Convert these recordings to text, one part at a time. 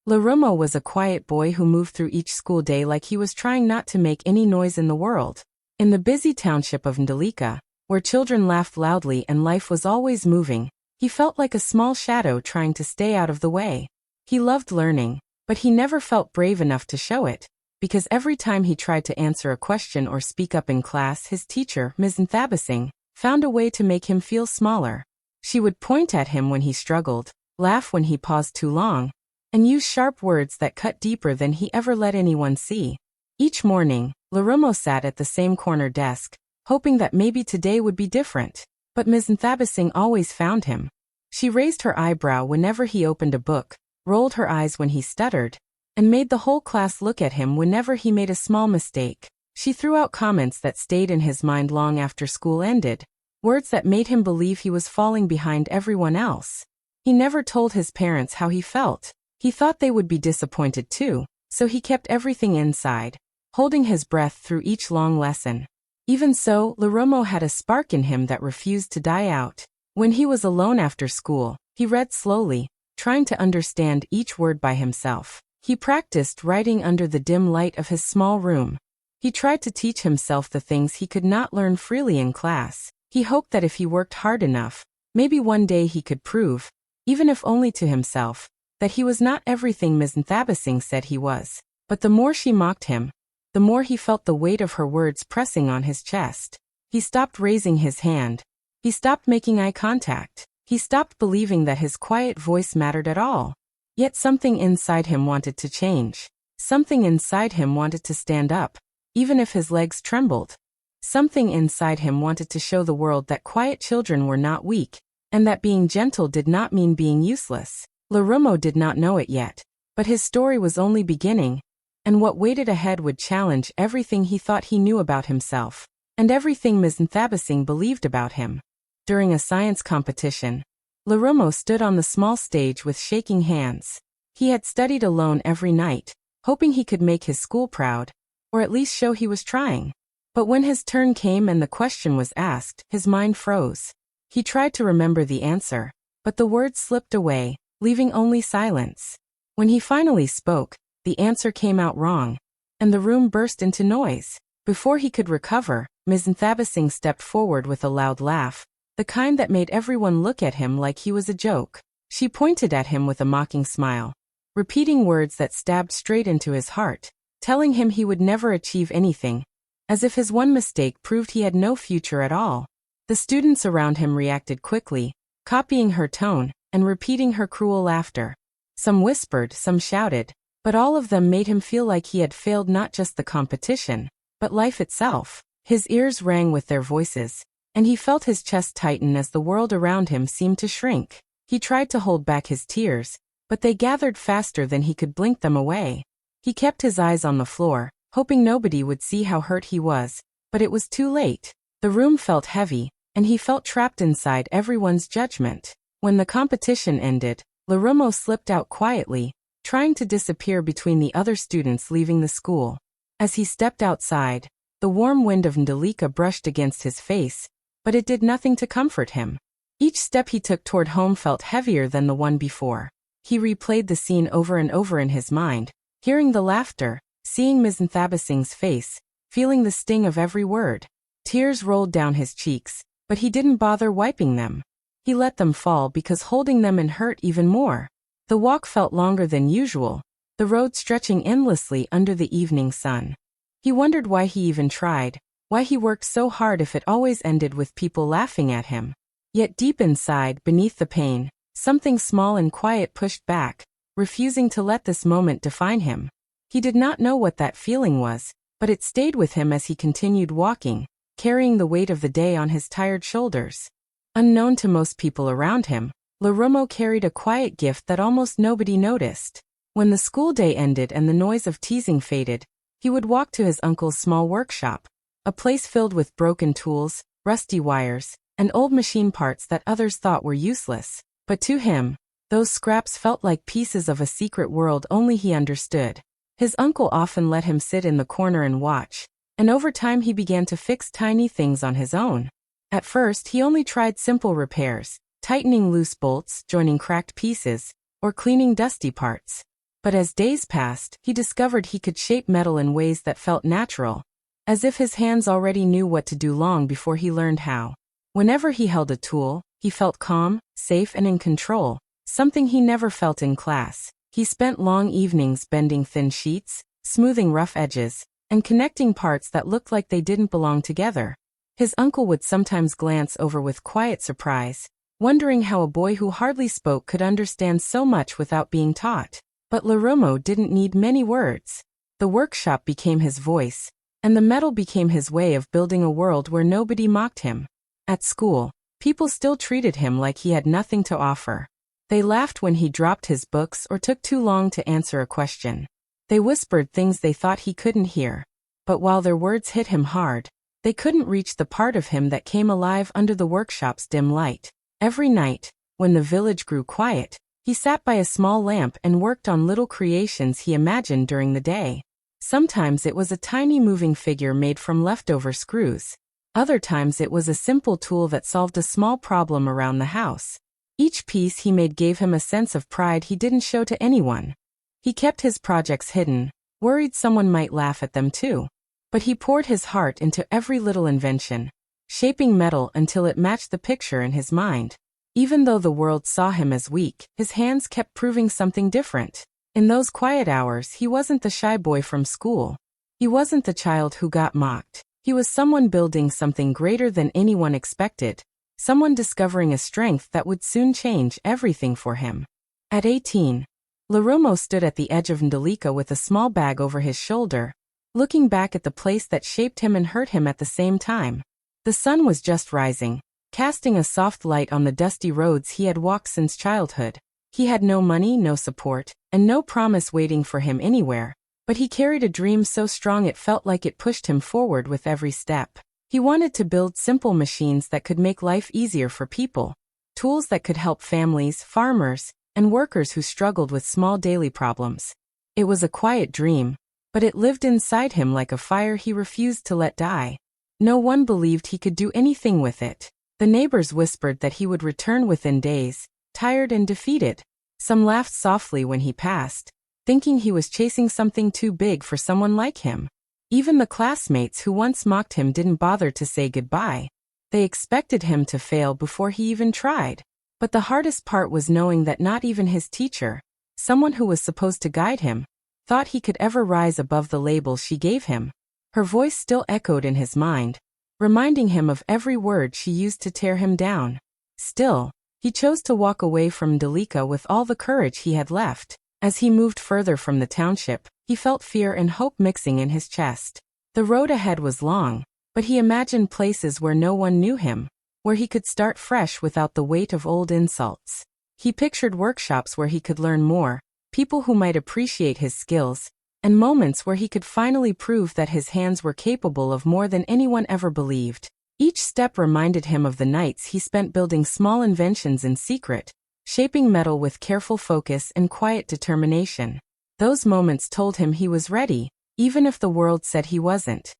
Lerumo was a quiet boy who moved through each school day like he was trying not to make any noise in the world. In the busy township of Ndaleka, where children laughed loudly and life was always moving, he felt like a small shadow trying to stay out of the way. He loved learning, but he never felt brave enough to show it, because every time he tried to answer a question or speak up in class, his teacher, Ms. Nthabasing, found a way to make him feel smaller. She would point at him when he struggled, laugh when he paused too long, and use sharp words that cut deeper than he ever let anyone see. Each morning, Lerumo sat at the same corner desk, hoping that maybe today would be different. But Ms. Nthabasing always found him. She raised her eyebrow whenever he opened a book, rolled her eyes when he stuttered, and made the whole class look at him whenever he made a small mistake. She threw out comments that stayed in his mind long after school ended, words that made him believe he was falling behind everyone else. He never told his parents how he felt. He thought they would be disappointed too, so he kept everything inside, holding his breath through each long lesson. Even so, Lerumo had a spark in him that refused to die out. When he was alone after school, he read slowly, trying to understand each word by himself. He practiced writing under the dim light of his small room. He tried to teach himself the things he could not learn freely in class. He hoped that if he worked hard enough, maybe one day he could prove, even if only to himself, that he was not everything Ms. Nthabasing said he was. But the more she mocked him, the more he felt the weight of her words pressing on his chest. He stopped raising his hand. He stopped making eye contact. He stopped believing that his quiet voice mattered at all. Yet something inside him wanted to change. Something inside him wanted to stand up, even if his legs trembled. Something inside him wanted to show the world that quiet children were not weak, and that being gentle did not mean being useless. Lerumo did not know it yet, but his story was only beginning, and what waited ahead would challenge everything he thought he knew about himself, and everything Ms. Nthabasing believed about him. During a science competition, Lerumo stood on the small stage with shaking hands. He had studied alone every night, hoping he could make his school proud, or at least show he was trying. But when his turn came and the question was asked, his mind froze. He tried to remember the answer, but the words slipped away, leaving only silence. When he finally spoke, the answer came out wrong, and the room burst into noise. Before he could recover, Ms. Nthabasing stepped forward with a loud laugh, the kind that made everyone look at him like he was a joke. She pointed at him with a mocking smile, repeating words that stabbed straight into his heart, telling him he would never achieve anything, as if his one mistake proved he had no future at all. The students around him reacted quickly, copying her tone and repeating her cruel laughter. Some whispered, some shouted, but all of them made him feel like he had failed not just the competition, but life itself. His ears rang with their voices, and he felt his chest tighten as the world around him seemed to shrink. He tried to hold back his tears, but they gathered faster than he could blink them away. He kept his eyes on the floor, hoping nobody would see how hurt he was, but it was too late. The room felt heavy, and he felt trapped inside everyone's judgment. When the competition ended, Lerumo slipped out quietly, trying to disappear between the other students leaving the school. As he stepped outside, the warm wind of Ndaleka brushed against his face, but it did nothing to comfort him. Each step he took toward home felt heavier than the one before. He replayed the scene over and over in his mind, hearing the laughter, seeing Ms. Nthabasing's face, feeling the sting of every word. Tears rolled down his cheeks, but he didn't bother wiping them. He let them fall because holding them and hurt even more. The walk felt longer than usual, the road stretching endlessly under the evening sun. He wondered why he even tried, why he worked so hard if it always ended with people laughing at him. Yet deep inside, beneath the pain, something small and quiet pushed back, refusing to let this moment define him. He did not know what that feeling was, but it stayed with him as he continued walking, carrying the weight of the day on his tired shoulders. Unknown to most people around him, Lerumo carried a quiet gift that almost nobody noticed. When the school day ended and the noise of teasing faded, he would walk to his uncle's small workshop, a place filled with broken tools, rusty wires, and old machine parts that others thought were useless. But to him, those scraps felt like pieces of a secret world only he understood. His uncle often let him sit in the corner and watch, and over time he began to fix tiny things on his own. At first he only tried simple repairs, tightening loose bolts, joining cracked pieces, or cleaning dusty parts. But as days passed, he discovered he could shape metal in ways that felt natural, as if his hands already knew what to do long before he learned how. Whenever he held a tool, he felt calm, safe and in control, something he never felt in class. He spent long evenings bending thin sheets, smoothing rough edges, and connecting parts that looked like they didn't belong together. His uncle would sometimes glance over with quiet surprise, wondering how a boy who hardly spoke could understand so much without being taught. But Lerumo didn't need many words. The workshop became his voice, and the metal became his way of building a world where nobody mocked him. At school, people still treated him like he had nothing to offer. They laughed when he dropped his books or took too long to answer a question. They whispered things they thought he couldn't hear. But while their words hit him hard, they couldn't reach the part of him that came alive under the workshop's dim light. Every night, when the village grew quiet, he sat by a small lamp and worked on little creations he imagined during the day. Sometimes it was a tiny moving figure made from leftover screws. Other times it was a simple tool that solved a small problem around the house. Each piece he made gave him a sense of pride he didn't show to anyone. He kept his projects hidden, worried someone might laugh at them too. But he poured his heart into every little invention, shaping metal until it matched the picture in his mind. Even though the world saw him as weak, his hands kept proving something different. In those quiet hours, he wasn't the shy boy from school. He wasn't the child who got mocked. He was someone building something greater than anyone expected. Someone discovering a strength that would soon change everything for him. At 18, Lerumo stood at the edge of Ndaleka with a small bag over his shoulder, looking back at the place that shaped him and hurt him at the same time. The sun was just rising, casting a soft light on the dusty roads he had walked since childhood. He had no money, no support, and no promise waiting for him anywhere, but he carried a dream so strong it felt like it pushed him forward with every step. He wanted to build simple machines that could make life easier for people, tools that could help families, farmers, and workers who struggled with small daily problems. It was a quiet dream, but it lived inside him like a fire he refused to let die. No one believed he could do anything with it. The neighbors whispered that he would return within days, tired and defeated. Some laughed softly when he passed, thinking he was chasing something too big for someone like him. Even the classmates who once mocked him didn't bother to say goodbye. They expected him to fail before he even tried. But the hardest part was knowing that not even his teacher, someone who was supposed to guide him, thought he could ever rise above the label she gave him. Her voice still echoed in his mind, reminding him of every word she used to tear him down. Still, he chose to walk away from Ndaleka with all the courage he had left. As he moved further from the township, he felt fear and hope mixing in his chest. The road ahead was long, but he imagined places where no one knew him, where he could start fresh without the weight of old insults. He pictured workshops where he could learn more, people who might appreciate his skills, and moments where he could finally prove that his hands were capable of more than anyone ever believed. Each step reminded him of the nights he spent building small inventions in secret, shaping metal with careful focus and quiet determination. Those moments told him he was ready, even if the world said he wasn't.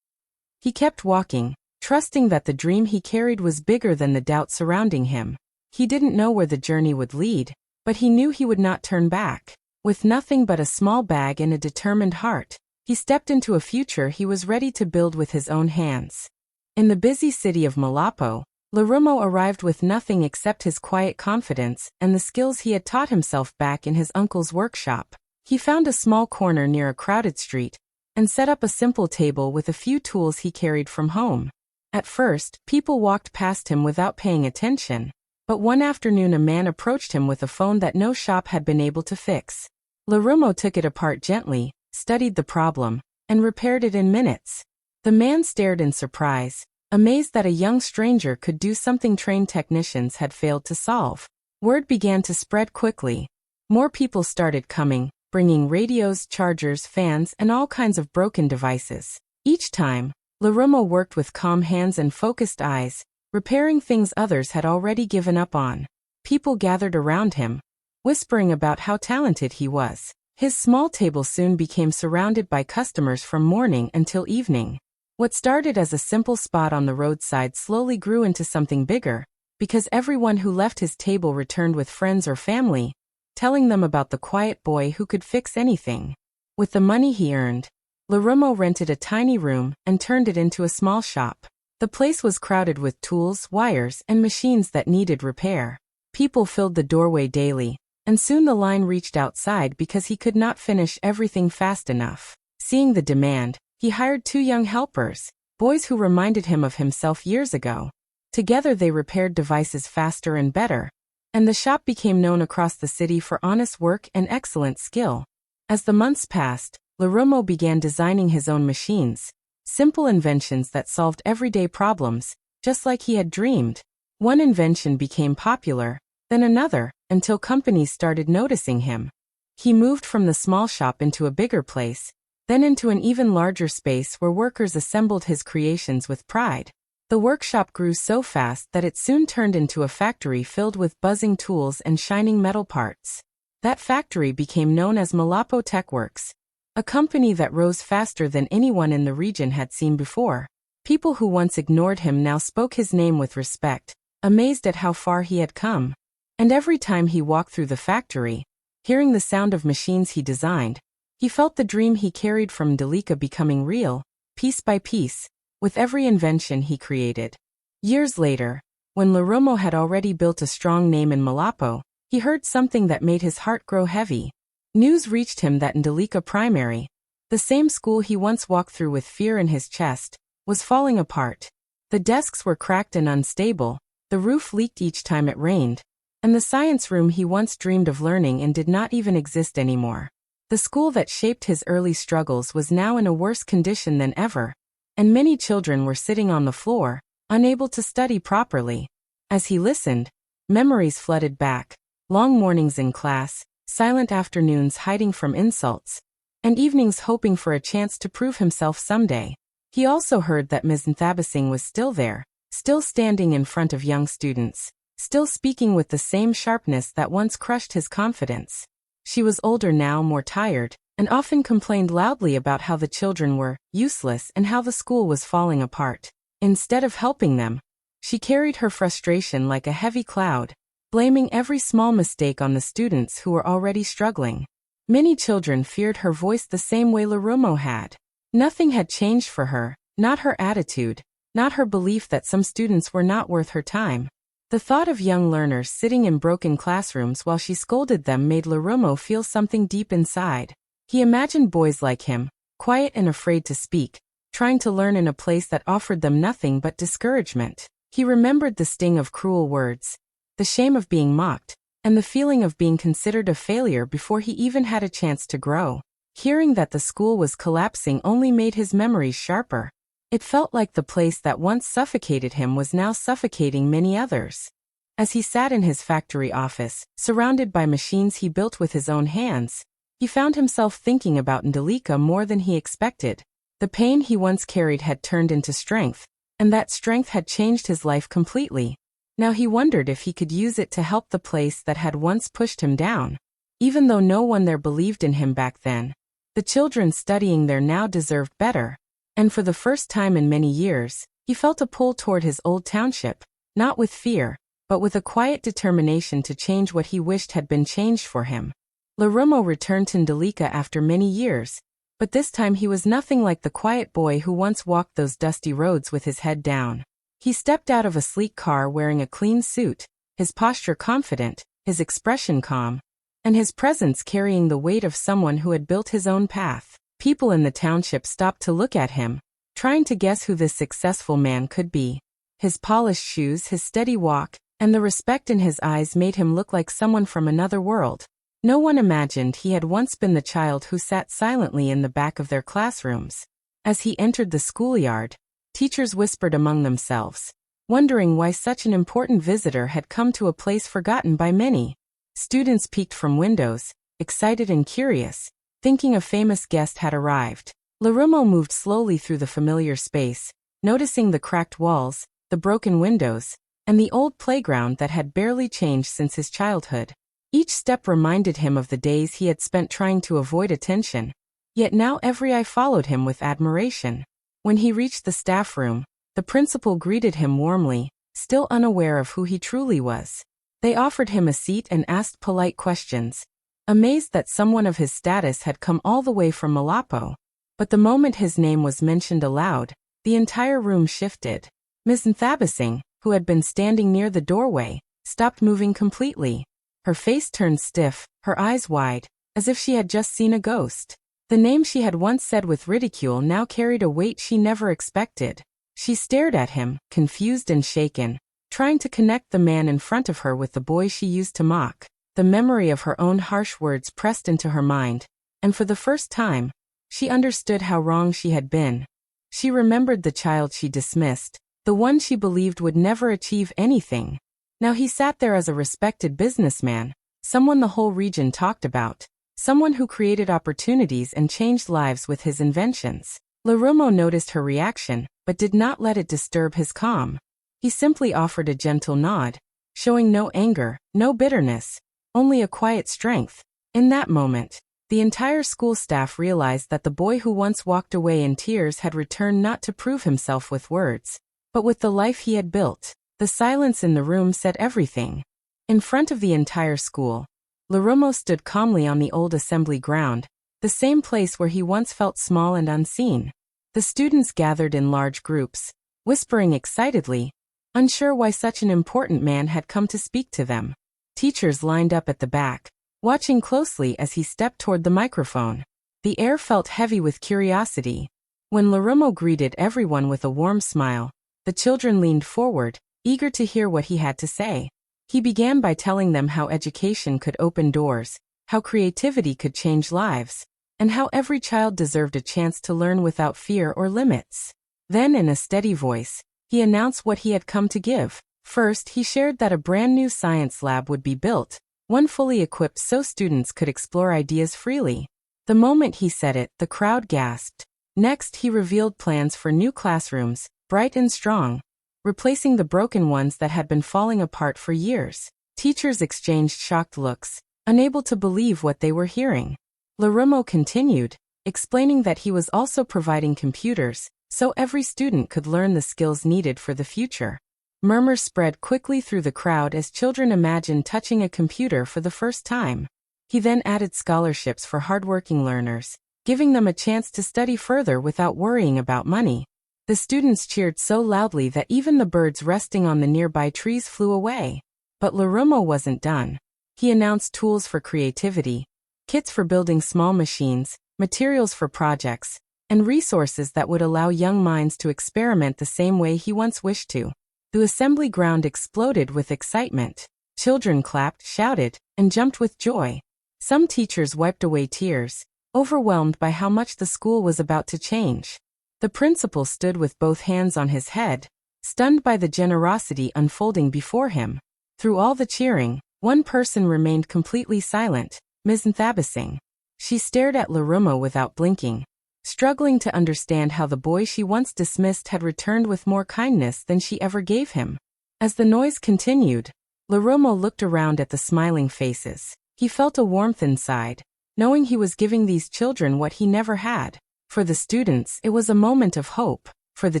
He kept walking, trusting that the dream he carried was bigger than the doubt surrounding him. He didn't know where the journey would lead, but he knew he would not turn back. With nothing but a small bag and a determined heart, he stepped into a future he was ready to build with his own hands. In the busy city of Molapo, Lerumo arrived with nothing except his quiet confidence and the skills he had taught himself back in his uncle's workshop. He found a small corner near a crowded street and set up a simple table with a few tools he carried from home. At first, people walked past him without paying attention, but one afternoon a man approached him with a phone that no shop had been able to fix. Lerumo took it apart gently, studied the problem, and repaired it in minutes. The man stared in surprise, amazed that a young stranger could do something trained technicians had failed to solve. Word began to spread quickly. More people started coming, bringing radios, chargers, fans, and all kinds of broken devices. Each time, Lerumo worked with calm hands and focused eyes, repairing things others had already given up on. People gathered around him, whispering about how talented he was. His small table soon became surrounded by customers from morning until evening. What started as a simple spot on the roadside slowly grew into something bigger, because everyone who left his table returned with friends or family, telling them about the quiet boy who could fix anything. With the money he earned, Lerumo rented a tiny room and turned it into a small shop. The place was crowded with tools, wires, and machines that needed repair. People filled the doorway daily, and soon the line reached outside because he could not finish everything fast enough. Seeing the demand, he hired 2 young helpers, boys who reminded him of himself years ago. Together they repaired devices faster and better, and the shop became known across the city for honest work and excellent skill. As the months passed, Lerumo began designing his own machines, simple inventions that solved everyday problems, just like he had dreamed. One invention became popular, then another, until companies started noticing him. He moved from the small shop into a bigger place, then into an even larger space where workers assembled his creations with pride. The workshop grew so fast that it soon turned into a factory filled with buzzing tools and shining metal parts. That factory became known as Molapo TechWorks, a company that rose faster than anyone in the region had seen before. People who once ignored him now spoke his name with respect, amazed at how far he had come. And every time he walked through the factory, hearing the sound of machines he designed, he felt the dream he carried from Ndaleka becoming real, piece by piece, with every invention he created. Years later, when Lerumo had already built a strong name in Molapo, he heard something that made his heart grow heavy. News reached him that Ndaleka Primary, the same school he once walked through with fear in his chest, was falling apart. The desks were cracked and unstable, the roof leaked each time it rained, and the science room he once dreamed of learning in did not even exist anymore. The school that shaped his early struggles was now in a worse condition than ever, and many children were sitting on the floor, unable to study properly. As he listened, memories flooded back, long mornings in class, silent afternoons hiding from insults, and evenings hoping for a chance to prove himself someday. He also heard that Ms. Nthabasing was still there, still standing in front of young students, still speaking with the same sharpness that once crushed his confidence. She was older now, more tired, and often complained loudly about how the children were useless and how the school was falling apart. Instead of helping them, she carried her frustration like a heavy cloud, blaming every small mistake on the students who were already struggling. Many children feared her voice the same way Lerumo had. Nothing had changed for her, not her attitude, not her belief that some students were not worth her time. The thought of young learners sitting in broken classrooms while she scolded them made Lerumo feel something deep inside. He imagined boys like him, quiet and afraid to speak, trying to learn in a place that offered them nothing but discouragement. He remembered the sting of cruel words, the shame of being mocked, and the feeling of being considered a failure before he even had a chance to grow. Hearing that the school was collapsing only made his memories sharper. It felt like the place that once suffocated him was now suffocating many others. As he sat in his factory office, surrounded by machines he built with his own hands, he found himself thinking about Ndaleka more than he expected. The pain he once carried had turned into strength, and that strength had changed his life completely. Now he wondered if he could use it to help the place that had once pushed him down. Even though no one there believed in him back then, the children studying there now deserved better. And for the first time in many years, he felt a pull toward his old township, not with fear, but with a quiet determination to change what he wished had been changed for him. Lerumo returned to Ndaleka after many years, but this time he was nothing like the quiet boy who once walked those dusty roads with his head down. He stepped out of a sleek car wearing a clean suit, his posture confident, his expression calm, and his presence carrying the weight of someone who had built his own path. People in the township stopped to look at him, trying to guess who this successful man could be. His polished shoes, his steady walk, and the respect in his eyes made him look like someone from another world. No one imagined he had once been the child who sat silently in the back of their classrooms. As he entered the schoolyard, teachers whispered among themselves, wondering why such an important visitor had come to a place forgotten by many. Students peeked from windows, excited and curious, thinking a famous guest had arrived. Lerumo moved slowly through the familiar space, noticing the cracked walls, the broken windows, and the old playground that had barely changed since his childhood. Each step reminded him of the days he had spent trying to avoid attention, yet now every eye followed him with admiration. When he reached the staff room, the principal greeted him warmly, still unaware of who he truly was. They offered him a seat and asked polite questions, amazed that someone of his status had come all the way from Molapo. But the moment his name was mentioned aloud, the entire room shifted. Miss Nthabising, who had been standing near the doorway, stopped moving completely. Her face turned stiff, her eyes wide, as if she had just seen a ghost. The name she had once said with ridicule now carried a weight she never expected. She stared at him, confused and shaken, trying to connect the man in front of her with the boy she used to mock. The memory of her own harsh words pressed into her mind, and for the first time, she understood how wrong she had been. She remembered the child she dismissed, the one she believed would never achieve anything. Now he sat there as a respected businessman, someone the whole region talked about, someone who created opportunities and changed lives with his inventions. Lerumo noticed her reaction, but did not let it disturb his calm. He simply offered a gentle nod, showing no anger, no bitterness, only a quiet strength. In that moment, the entire school staff realized that the boy who once walked away in tears had returned not to prove himself with words, but with the life he had built. The silence in the room said everything. In front of the entire school, Lerumo stood calmly on the old assembly ground, the same place where he once felt small and unseen. The students gathered in large groups, whispering excitedly, unsure why such an important man had come to speak to them. Teachers lined up at the back, watching closely as he stepped toward the microphone. The air felt heavy with curiosity. When Lerumo greeted everyone with a warm smile, the children leaned forward, eager to hear what he had to say. He began by telling them how education could open doors, how creativity could change lives, and how every child deserved a chance to learn without fear or limits. Then, in a steady voice, he announced what he had come to give. First, he shared that a brand new science lab would be built, one fully equipped so students could explore ideas freely. The moment he said it, the crowd gasped. Next, he revealed plans for new classrooms, bright and strong, replacing the broken ones that had been falling apart for years. Teachers exchanged shocked looks, unable to believe what they were hearing. Lerumo continued, explaining that he was also providing computers, so every student could learn the skills needed for the future. Murmurs spread quickly through the crowd as children imagined touching a computer for the first time. He then added scholarships for hardworking learners, giving them a chance to study further without worrying about money. The students cheered so loudly that even the birds resting on the nearby trees flew away. But Lerumo wasn't done. He announced tools for creativity, kits for building small machines, materials for projects, and resources that would allow young minds to experiment the same way he once wished to. The assembly ground exploded with excitement. Children clapped, shouted, and jumped with joy. Some teachers wiped away tears, overwhelmed by how much the school was about to change. The principal stood with both hands on his head, stunned by the generosity unfolding before him. Through all the cheering, one person remained completely silent, Ms. Nthabising. She stared at Lerumo without blinking, struggling to understand how the boy she once dismissed had returned with more kindness than she ever gave him. As the noise continued, Lerumo looked around at the smiling faces. He felt a warmth inside, knowing he was giving these children what he never had. For the students, it was a moment of hope. For the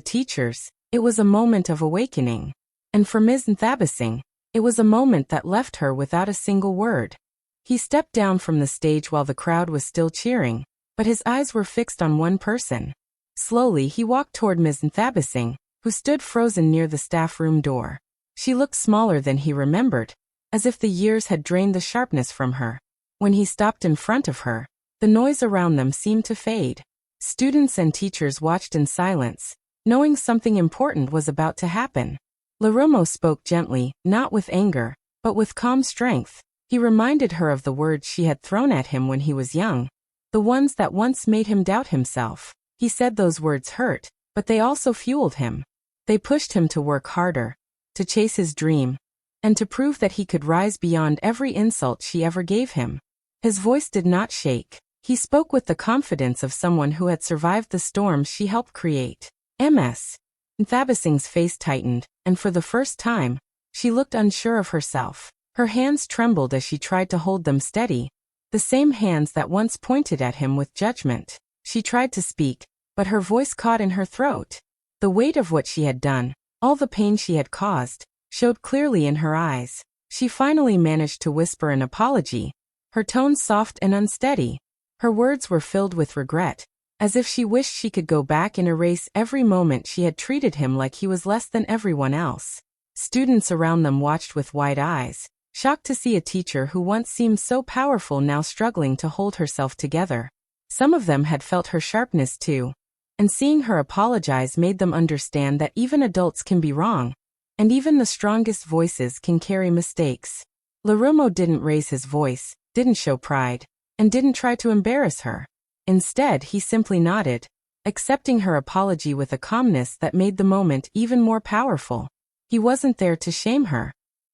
teachers, it was a moment of awakening. And for Ms. Nthabising, it was a moment that left her without a single word. He stepped down from the stage while the crowd was still cheering, but his eyes were fixed on one person. Slowly, he walked toward Ms. Nthabising, who stood frozen near the staff room door. She looked smaller than he remembered, as if the years had drained the sharpness from her. When he stopped in front of her, the noise around them seemed to fade. Students and teachers watched in silence, knowing something important was about to happen. Lerumo spoke gently, not with anger, but with calm strength. He reminded her of the words she had thrown at him when he was young, the ones that once made him doubt himself. He said those words hurt, but they also fueled him. They pushed him to work harder, to chase his dream, and to prove that he could rise beyond every insult she ever gave him. His voice did not shake. He spoke with the confidence of someone who had survived the storms she helped create. Ms. Nthabising's face tightened, and for the first time, she looked unsure of herself. Her hands trembled as she tried to hold them steady, the same hands that once pointed at him with judgment. She tried to speak, but her voice caught in her throat. The weight of what she had done, all the pain she had caused, showed clearly in her eyes. She finally managed to whisper an apology, her tone soft and unsteady. Her words were filled with regret, as if she wished she could go back and erase every moment she had treated him like he was less than everyone else. Students around them watched with wide eyes, shocked to see a teacher who once seemed so powerful now struggling to hold herself together. Some of them had felt her sharpness too, and seeing her apologize made them understand that even adults can be wrong, and even the strongest voices can carry mistakes. Lerumo didn't raise his voice, didn't show pride, and didn't try to embarrass her. Instead, he simply nodded, accepting her apology with a calmness that made the moment even more powerful. He wasn't there to shame her.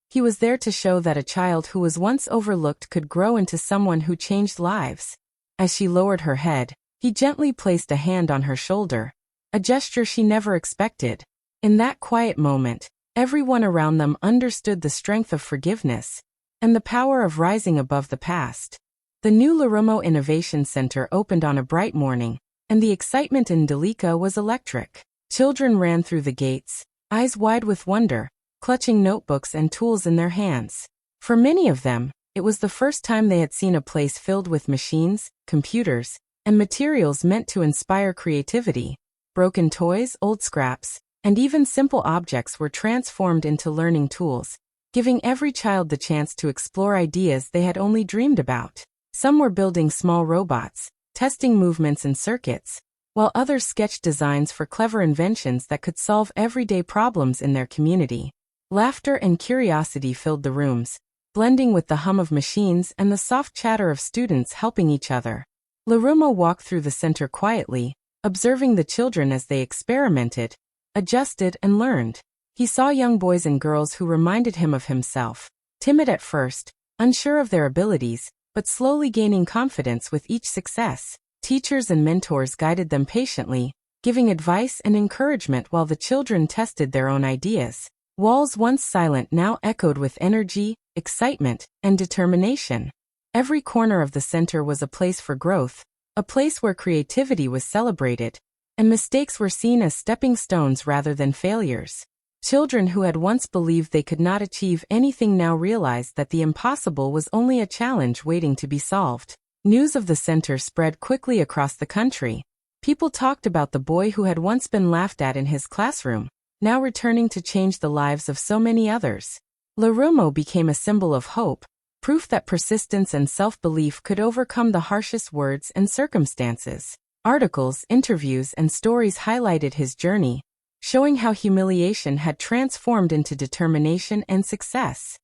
He was there to show that a child who was once overlooked could grow into someone who changed lives. As she lowered her head, he gently placed a hand on her shoulder, a gesture she never expected. In that quiet moment, everyone around them understood the strength of forgiveness and the power of rising above the past. The new Lerumo Innovation Center opened on a bright morning, and the excitement in Ndaleka was electric. Children ran through the gates, eyes wide with wonder, clutching notebooks and tools in their hands. For many of them, it was the first time they had seen a place filled with machines, computers, and materials meant to inspire creativity. Broken toys, old scraps, and even simple objects were transformed into learning tools, giving every child the chance to explore ideas they had only dreamed about. Some were building small robots, testing movements and circuits, while others sketched designs for clever inventions that could solve everyday problems in their community. Laughter and curiosity filled the rooms, blending with the hum of machines and the soft chatter of students helping each other. Lerumo walked through the center quietly, observing the children as they experimented, adjusted, and learned. He saw young boys and girls who reminded him of himself, timid at first, unsure of their abilities, but slowly gaining confidence with each success. Teachers and mentors guided them patiently, giving advice and encouragement while the children tested their own ideas. Walls once silent now echoed with energy, excitement, and determination. Every corner of the center was a place for growth, a place where creativity was celebrated, and mistakes were seen as stepping stones rather than failures. Children who had once believed they could not achieve anything now realized that the impossible was only a challenge waiting to be solved. News of the center spread quickly across the country. People talked about the boy who had once been laughed at in his classroom, now returning to change the lives of so many others. Lerumo became a symbol of hope, proof that persistence and self-belief could overcome the harshest words and circumstances. Articles, interviews, and stories highlighted his journey, showing how humiliation had transformed into determination and success.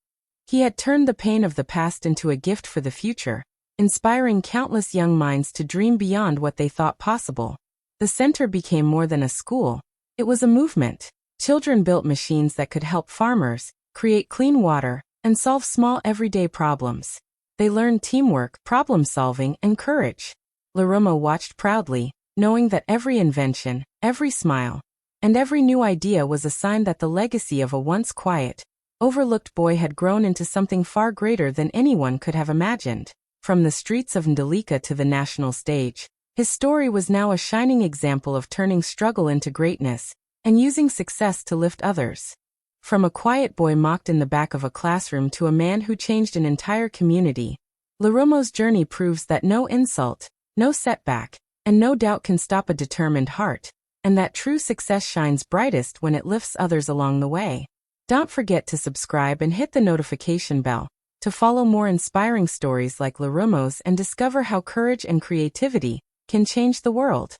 He had turned the pain of the past into a gift for the future, inspiring countless young minds to dream beyond what they thought possible. The center became more than a school. It was a movement. Children built machines that could help farmers, create clean water, and solve small everyday problems. They learned teamwork, problem-solving, and courage. Lerumo watched proudly, knowing that every invention, every smile, and every new idea was a sign that the legacy of a once quiet, overlooked boy had grown into something far greater than anyone could have imagined. From the streets of Ndaleka to the national stage, his story was now a shining example of turning struggle into greatness, and using success to lift others. From a quiet boy mocked in the back of a classroom to a man who changed an entire community, Lerumo's journey proves that no insult, no setback, and no doubt can stop a determined heart, and that true success shines brightest when it lifts others along the way. Don't forget to subscribe and hit the notification bell to follow more inspiring stories like Lerumo's and discover how courage and creativity can change the world.